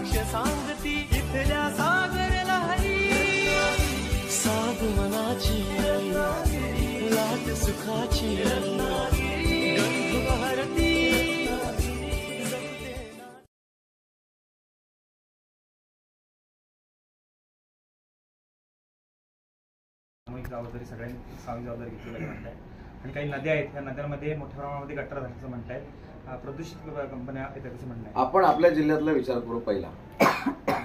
साक्ष सांगती इथल्या सागर लहरी सागमनाची लाट सुखाची गंध भारती सामूहिक जबाबदारी सगळ्यांनी सामूहिक जबाबदारी घेतली म्हणताय आणि काही नद्या आहेत त्या नद्यांमध्ये मोठ्या प्रमाणामध्ये गटार झाल्याचं म्हणताय प्रदूषित कंपन्या आहेत त्याचं म्हणणं आहे। आपण आपल्या जिल्ह्यातला विचार करू पहिला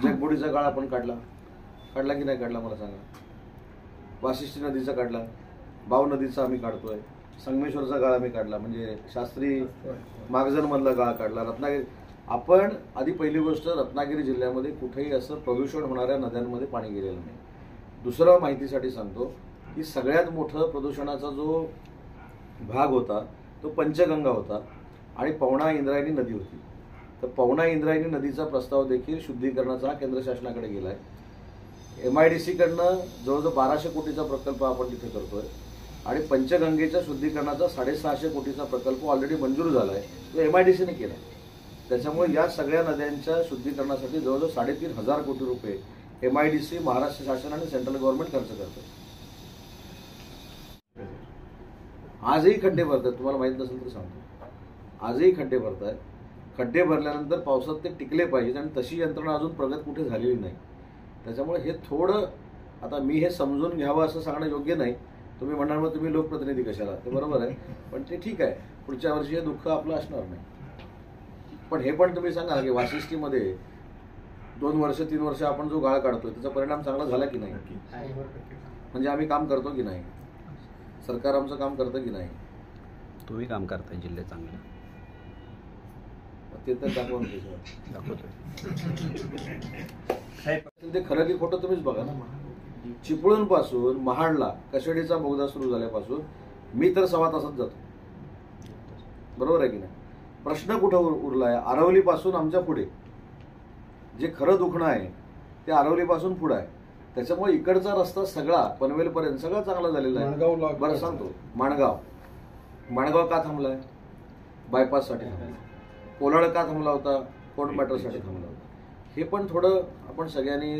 जगबुडीचा काळ आपण काढला की नाही काढला मला सांगा। वाशिष्ठी नदीचा काढला, बाव नदीचा आम्ही काढतोय, संगमेश्वरचा गाळ आम्ही काढला, म्हणजे शास्त्री मागजन मधला गाळ काढला, रत्नागिरी। आपण आधी पहिली गोष्ट रत्नागिरी जिल्ह्यामध्ये कुठेही असं प्रदूषण होणाऱ्या नद्यांमध्ये पाणी गेलेलं नाही। दुसरं माहितीसाठी सांगतो की सगळ्यात मोठं प्रदूषणाचा जो भाग होता तो पंचगंगा होता आणि पवना इंद्रायणी नदी होती। तर पवना इंद्रायणी नदीचा प्रस्ताव देखील शुद्धीकरणाचा केंद्र शासनाकडे गेला आहे। MIDC कडनं जवळजवळ 1200 कोटीचा प्रकल्प आपण तिथे करतोय आणि पंचगंगेच्या शुद्धीकरणाचा 650 कोटीचा प्रकल्प ऑलरेडी मंजूर झाला आहे, तो MIDC ने केला। त्याच्यामुळे या सगळ्या नद्यांच्या शुद्धीकरणासाठी जवळजवळ 3500 कोटी रुपये MIDC, महाराष्ट्र शासन आणि सेंट्रल गव्हर्नमेंट खर्च करतं। आजही खड्डे भरतात, तुम्हाला माहित नसेल तर सांगतो, आजही खड्डे भरतात। खड्डे भरल्यानंतर पावसात ते टिकले पाहिजेत आणि तशी यंत्रणा अजून प्रगत कुठे झालेली नाही। त्याच्यामुळे हे थोडं आता मी हे समजून घ्यावं असं सांगणं योग्य नाही। तुम्ही म्हणाल मग तुम्ही लोकप्रतिनिधी कशाला, ते बरोबर आहे, पण ते ठीक आहे, पुढच्या वर्षी हे दुःख आपलं असणार नाही। पण हे पण तुम्ही सांगा की वाशिष्ठीमध्ये 2 वर्ष 3 वर्ष आपण जो गाळ काढतोय त्याचा परिणाम चांगला झाला की नाही, म्हणजे आम्ही काम करतो की नाही, सरकार आमचं काम करतं की नाही। तुम्ही काम करताय जिल्ह्यात चांगलं, ते तर ते खरं की खोटं तुम्हीच बघा ना। चिपळूण पासून महाडला कशेडीचा बोगदा सुरू झाल्यापासून मी तर 1.25 तासात जातो, बरोबर आहे की नाही। प्रश्न कुठं उरलाय, आरवलीपासून आमच्या पुढे जे खरं दुखणं आहे ते आरवलीपासून पुढे आहे। त्याच्यामुळे इकडचा रस्ता सगळा पनवेलपर्यंत सगळा चांगला झालेला आहे। बरं सांगतो, माणगाव का थांबलाय, बायपाससाठी थांबला। कोलाड का थांबला होता, कोर्ट मॅटरसाठी थांबला होता। हे पण थोडं आपण सगळ्यांनी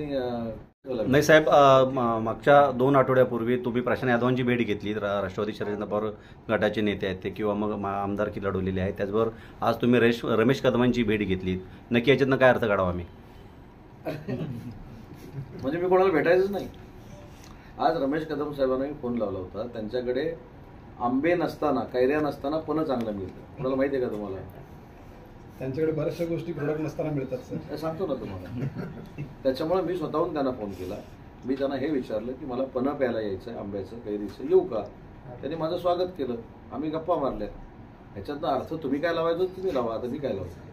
नाही साहेब, मागच्या 2 आठवड्यापूर्वी तुम्ही प्रशांत यादवांची भेट घेतली, राष्ट्रवादी शरदचंद्र पवार गटाचे नेते आहेत ते किंवा मग आमदारकी लढवलेले आहेत। त्याचबरोबर आज तुम्ही रमेश कदमांची भेट घेतली, नक्की याच्यातनं काय अर्थ काढावा आम्ही? म्हणजे मी कोणाला भेटायचंच नाही। आज रमेश कदम साहेबांना मी फोन लावला होता, त्यांच्याकडे आंबे नसताना, कैऱ्या नसताना पण चांगलं मिळतं। कोणाला माहिती आहे का तुम्हाला? त्यांच्याकडे बऱ्याचशा गोष्टी प्रोडक्ट नसताना मिळतात सर, सांगतो ना तुम्हाला। त्याच्यामुळे मी स्वतःहून त्यांना फोन केला, मी त्यांना हे विचारलं की मला पन्ह प्यायला यायचं आहे, आंब्याचं कैरीचं, येऊ का? त्यांनी माझं स्वागत केलं, आम्ही गप्पा मारल्या। ह्याच्यातनं अर्थ तुम्ही काय लावायचं तुम्ही लावा, आता मी काय लावायचं।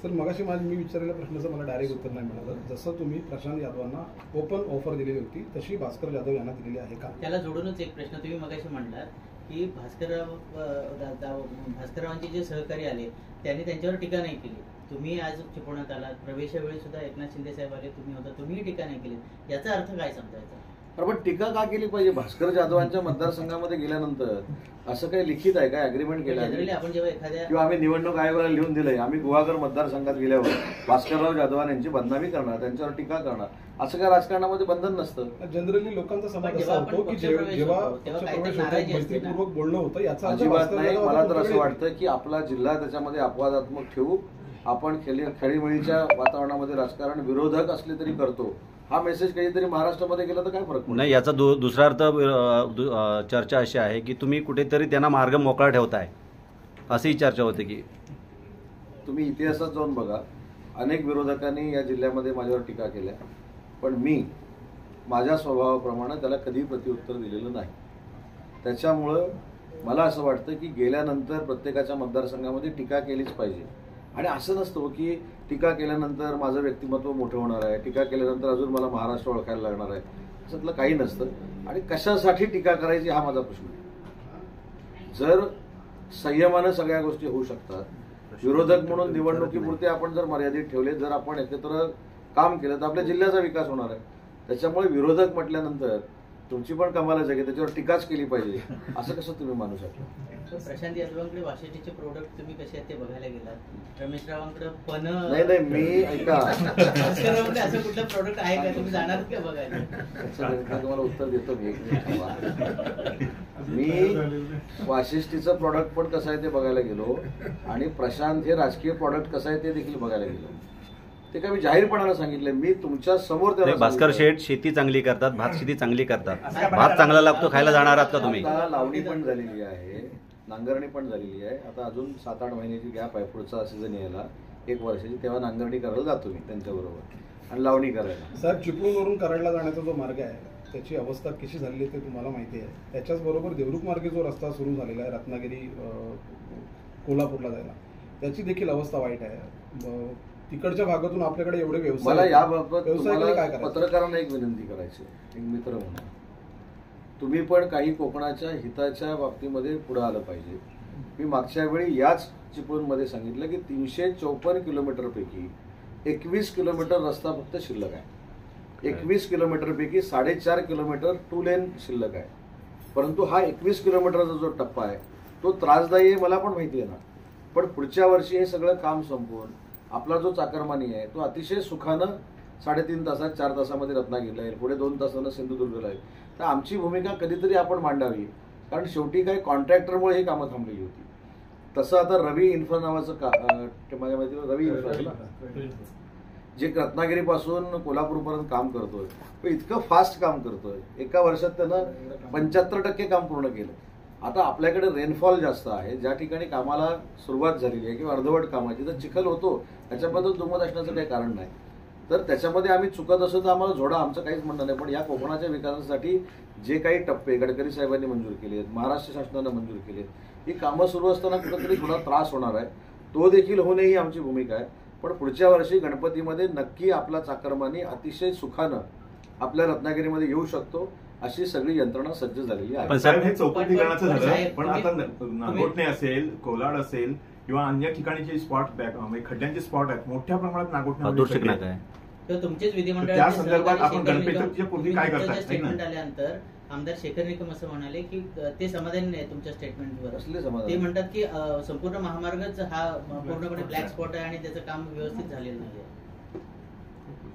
सर मगाशी मी विचारलेल्या प्रश्नाचं मला डायरेक्ट उत्तर नाही मिळालं। जसं तुम्ही प्रशांत यादवांना ओपन ऑफर दिलेली होती तशी भास्कर जाधव यांना दिलेली आहे का? त्याला जोडूनच एक प्रश्न तुम्ही मगाशी म्हणलात की भास्कररावांचे जे सहकारी आले त्यांनी त्यांच्यावर टीका नाही केली। तुम्ही आज चिपळूणात आलात, प्रवेशावेळी सुद्धा एकनाथ शिंदे साहेब आले, तुम्ही होता, तुम्ही टीका नाही केली, याचा अर्थ काय समजायचा? पण टीका का केली पाहिजे? भास्कर जाधवांच्या मतदारसंघामध्ये गेल्यानंतर असं काही लिखित आहे काय, अग्रीमेंट केलं आपण जेव्हा एखाद्या किंवा आम्ही निवडणूक आयोगाला लिहून दिलंय आम्ही गुहागर मतदारसंघात गेल्यावर भास्करराव जाधव यांची बदनामी करणार, त्यांच्यावर टीका करणार, असं काय राजकारणामध्ये बंधन नसतं। जनरली लोकांचा समाज असा होतो की जेव्हा मैत्रीपूर्वक बोलणं होतं याचा अजिबात नाही। मला तर असं वाटतं की आपला जिल्हा त्याच्यामध्ये अपवादात्मक ठेवू, आपण खेळीमेळीच्या वातावरणामध्ये राजकारण विरोधक असले तरी करतो, हा मेसेज काहीतरी महाराष्ट्रामध्ये गेला तर काय फरक पडतो? नाही, याचा दुसरा अर्थ चर्चा अशी आहे की तुम्ही कुठेतरी त्यांना मार्ग मोकळा ठेवताय, अशीही चर्चा होते की तुम्ही इतिहासात जाऊन बघा, अनेक विरोधकांनी या जिल्ह्यामध्ये माझ्यावर टीका केल्या, पण मी माझ्या स्वभावाप्रमाणे त्याला कधी प्रत्युत्तर दिलेलं नाही। त्याच्यामुळं मला असं वाटतं की गेल्यानंतर प्रत्येकाच्या मतदारसंघामध्ये टीका केलीच पाहिजे आणि असं नसतं की टीका केल्यानंतर माझं व्यक्तिमत्व मोठं होणार आहे, टीका केल्यानंतर अजून मला महाराष्ट्र ओळखायला लागणार आहे, असं काही नसतं। आणि कशासाठी टीका करायची हा माझा प्रश्न आहे। जर संयमानं सगळ्या गोष्टी होऊ शकतात, विरोधक म्हणून निवडणुकीपुरते आपण जर मर्यादित ठेवले, जर आपण एकत्र काम केलं तर आपल्या जिल्ह्याचा विकास होणार आहे। त्याच्यामुळे विरोधक म्हटल्यानंतर तुमची पण कमालच आहे की त्याच्यावर टीकाच केली पाहिजे, असं कसं तुम्ही मानू शकता? प्रशांत यादवांकडे वाशिष्ठीचे प्रोडक्ट तुम्ही कसे आहेत ते बघायला गेलात. रमेश रावांकडे पण नाही मी ऐका, असं कुठलं प्रोडक्ट आहे का, तुम्ही जाणार का बघायला? तुम्हाला उत्तर देतो मी, एक मिनिट थांबा. मी वाशिष्ठीचं प्रॉडक्ट पण कसं आहे ते बघायला गेलो आणि प्रशांत हे राजकीय प्रॉडक्ट कसं आहे ते देखील बघायला गेलो. ते काय मी जाहीरपणाला सांगितलं, मी तुमच्या समोर त्याला भास्कर शेठ शेती चांगली करतात, भात शेती चांगली करतात, भात चांगला लागतो, खायला जाणार आहात का तुम्ही? आता लावणी पण झालेली आहे, नांगरणी पण झालेली आहे. आता अजून 7-8 महिन्याची गॅप आहे पुढचा सीझन यायला, 1 वर्षाची, तेव्हा नांगरणी करायला जातो मी त्यांच्याबरोबर आणि लावणी करायला. साहेब, चिपळूणवरून कराडला जाण्याचा जो मार्ग आहे त्याची अवस्था कशी झालेली आहे ते तुम्हाला माहिती आहे. त्याच्याचबरोबर देवरुख मार्गे जो रस्ता सुरू झालेला आहे रत्नागिरी कोल्हापूरला जायला, त्याची देखील अवस्था वाईट आहे. तिकडच्या भागातून आपल्याकडे एवढे व्यवसाय, मला याबाबत व्यवसायाकडे काय करायचं? पत्रकारांना एक विनंती करायची, एक मित्र म्हणून तुम्ही पण काही कोकणाच्या हिताच्या बाबतीमध्ये पुढे आलं पाहिजे. मी मागच्या वेळी याच चिपळूणमध्ये सांगितलं की 354 किलोमीटरपैकी 21 किलोमीटर रस्ता फक्त शिल्लक आहे. 21 किलोमीटरपैकी 4.5 किलोमीटर 2 लेन शिल्लक आहे. परंतु हा 21 किलोमीटरचा जो टप्पा आहे तो त्रासदायी आहे, मला पण माहिती आहे ना. पण पुढच्या वर्षी हे सगळं काम संपवून आपला जो चाकरमानी आहे तो अतिशय सुखानं 3.5 तासात 4 तासामध्ये रत्नागिरीला येईल, पुढे 2 तासानं सिंधुदुर्गला येईल. तर आमची भूमिका कधीतरी आपण मांडावी, कारण शेवटी काही कॉन्ट्रॅक्टरमुळे ही कामं थांबलेली होती. तसं आता रवी इन्फ्रा नावाचं माझ्या माहितीला रवी इन्फ्रा जे रत्नागिरीपासून कोल्हापूरपर्यंत काम करतोय, तो इतकं फास्ट काम करतोय, एका वर्षात त्यानं 75% काम पूर्ण केलं. आता आपल्याकडे रेनफॉल जास्त आहे, ज्या ठिकाणी कामाला सुरुवात झालेली आहे किंवा अर्धवट कामाची, तर चिखल होतो, त्याच्याबद्दल दुमत असण्याचं काही कारण नाही. तर त्याच्यामध्ये आम्ही चुकत असो तर आम्हाला जोडा, आमचं काहीच म्हणणं नाही. पण या कोकणाच्या विकासासाठी जे काही टप्पे गडकरी साहेबांनी मंजूर केले आहेत, महाराष्ट्र शासनानं मंजूर केले आहेत, ही कामं सुरू असताना कुठेतरी थोडा त्रास होणार आहे, तो देखील होणे ही आमची भूमिका आहे. पण पुढच्या वर्षी गणपतीमध्ये नक्की आपला चाकरमानी अतिशय सुखानं आपल्या रत्नागिरीमध्ये येऊ शकतो, अशी सगळी यंत्रणा सज्ज झालेली आहे. पण साहेब, हे चौपदरीकरणाचं झालं, पण आता नागोठणे असेल, कोलाड असेल किंवा अन्य ठिकाणी जे स्पॉट खड्ड्यांचे स्पॉट आहेत, मोठ्या प्रमाणात नागोठणे तुमचेच विधिमंडळ त्या संदर्भात आपण गणपतीच्या पूर्वी काय करताय? स्टेटमेंट आल्यानंतर आमदार शेखर निकम असं म्हणाले की ते समाधानी नाही तुमच्या स्टेटमेंटवर. ते म्हणतात की संपूर्ण महामार्गच हा पूर्णपणे ब्लॅक स्पॉट आहे आणि त्याचं काम व्यवस्थित झालेलं नाही.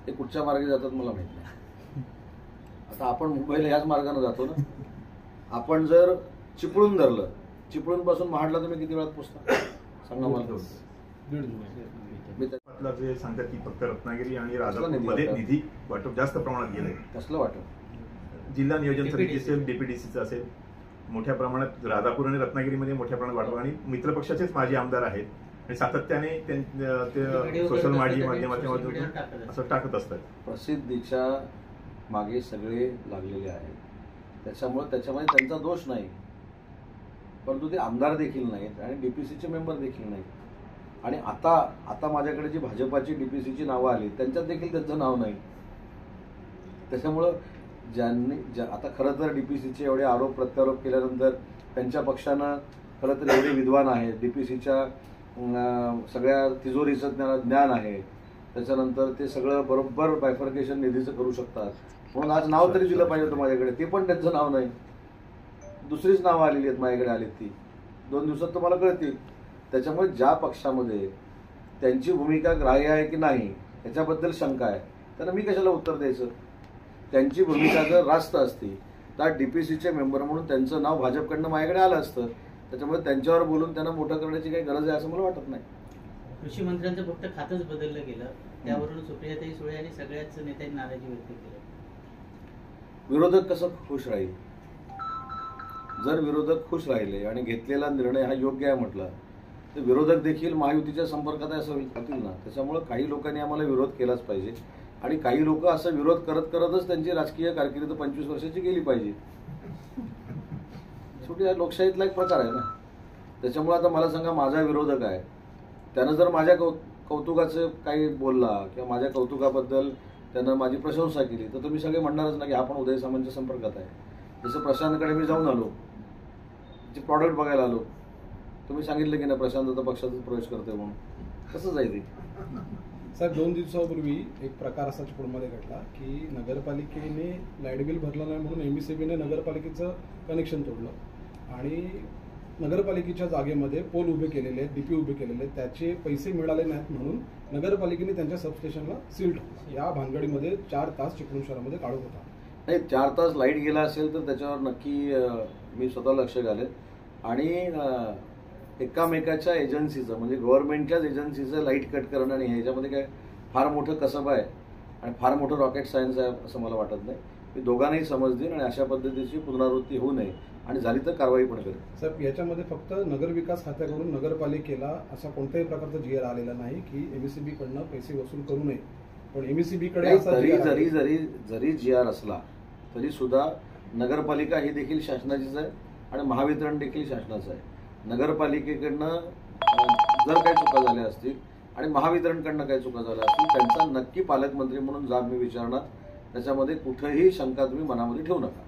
ते कुठच्या मार्गे जातात मला माहित नाही. आता आपण मुंबईला याच मार्गाने जातो ना. आपण जर चिपळूण धरलं, चिपळूण पासून महाडला तुम्ही किती वेळात पोहोचता सांगा मला. जे सांगतात की फक्त रत्नागिरी आणि राजापूरमध्ये निधी वाटप जास्त प्रमाणात गेलंय. कसलं वाटप? जिल्हा नियोजन समिती असेल, डीपीडीसीचं असेल, मोठ्या प्रमाणात राजापूर आणि रत्नागिरीमध्ये मोठ्या प्रमाणात वाटप, आणि मित्र पक्षाचेच माजी आमदार आहेत आणि सातत्याने ते सोशल मीडिया माध्यमातून असं टाकत असतात. प्रसिद्धीच्या मागे सगळे लागलेले आहेत, त्याच्यामुळे त्याच्यामध्ये त्यांचा दोष नाही. परंतु ते आमदार देखील नाहीत आणि डीपीसीचे मेंबर देखील नाहीत. आणि आता माझ्याकडे जी भाजपाची डीपीसीची नावं आली त्यांच्यात देखील त्यांचं नाव नाही. त्याच्यामुळं आता खरं तर डीपीसीचे एवढे आरोप प्रत्यारोप केल्यानंतर त्यांच्या पक्षानं खरं तर एवढे विद्वान आहेत, डीपीसीच्या सगळ्या तिजोरीचं ज्ञान आहे, त्याच्यानंतर ते सगळं बरोबर बायफर्केशन निधीचं करू शकतात, म्हणून आज नाव तरी दिलं पाहिजे होतं माझ्याकडे. ते पण त्यांचं नाव नाही, दुसरीच नावं आलेली आहेत माझ्याकडे, आलीत ती 2 दिवसात तुम्हाला कळतील. त्याच्यामुळे ज्या पक्षामध्ये त्यांची भूमिका ग्राह्य आहे की नाही याच्याबद्दल शंका आहे, त्यांना मी कशाला उत्तर द्यायचं. त्यांची भूमिका जर रास्त असती तर डीपीसीचे मेंबर म्हणून त्यांचं नाव भाजपकडनं माझ्याकडे आलं असतं. त्याच्यामुळे त्यांच्यावर बोलून त्यांना मोठं करण्याची काही गरज आहे असं मला वाटत नाही. कृषी मंत्र्यांचं फक्त खातच बदललं गेलं, त्यावरून सुप्रियाताई सुळे आणि सगळ्याच नेत्यांनी नाराजी व्यक्त केली. विरोधक कसं खुश राहील? जर विरोधक खुश राहिले आणि घेतलेला निर्णय हा योग्य आहे म्हटला तर विरोधक देखील महायुतीच्या संपर्कात आहे असं होईल ना. त्याच्यामुळे काही लोकांनी आम्हाला विरोध केलाच पाहिजे आणि काही लोक असं विरोध करत करतच त्यांची राजकीय कारकीर्द 25 वर्षाची गेली पाहिजे. शेवटी हा लोकशाहीतला एक प्रकार आहे ना. त्याच्यामुळे आता मला सांगा, माझा विरोधक आहे, त्यानं जर माझ्या कौतुकाचं काही बोलला किंवा माझ्या कौतुकाबद्दल त्यानं माझी प्रशंसा केली तर तुम्ही सगळे म्हणणारच ना की आपण उदय सामंतच्या संपर्कात आहे. जसं प्रशांतकडे मी जाऊन आलो, जे प्रॉडक्ट बघायला आलो, तुम्ही सांगितलं की ना प्रशांत आता पक्षातच प्रवेश करतोय म्हणून, कसं जाईल? साहेब 2 दिवसापूर्वी एक प्रकार असा चिपळूणमध्ये घडला की नगरपालिकेने लाईट बिल भरलं नाही म्हणून MSEBने नगरपालिकेचं कनेक्शन तोडलं आणि नगरपालिकेच्या जागेमध्ये पोल उभे केलेले आहेत, DP उभे केलेले आहेत, त्याचे पैसे मिळाले नाहीत म्हणून नगरपालिकेने त्यांच्या सबस्टेशनला सील ठेवलं. या भानगडीमध्ये 4 तास चिपळूण शहरामध्ये काढू होता. नाही, 4 तास लाईट गेला असेल तर त्याच्यावर नक्की मी स्वतः लक्ष घालेन आणि एकामेकाच्या एजन्सीचं म्हणजे गव्हर्नमेंटच्याच एजन्सीचं लाईट कट करणं आणि ह्याच्यामध्ये काय फार मोठं कसब आहे आणि फार मोठं रॉकेट सायन्स आहे असं मला वाटत नाही. मी दोघांनाही समज देईन आणि अशा पद्धतीची पुनरावृत्ती होऊ नये आणि झाली तर कारवाई पण करेन. साहेब, याच्यामध्ये फक्त नगरविकास खात्याकडून नगरपालिकेला असा कोणत्याही प्रकारचा GR आलेला नाही की MSEB कडनं पैसे वसूल करू नये, पण MSEB कडे जरी GR असला तरी सुद्धा नगरपालिका ही देखील शासनाचीच आहे आणि महावितरण देखील शासनाचं आहे. नगरपालिकेकडनं जर काही चुका झाल्या असतील आणि महावितरणकडनं काही चुका झाल्या असतील त्यांचा नक्की पालकमंत्री म्हणून जाब मी विचारणार. त्याच्यामध्ये कुठेही शंका तुम्ही मनामध्ये ठेवू नका.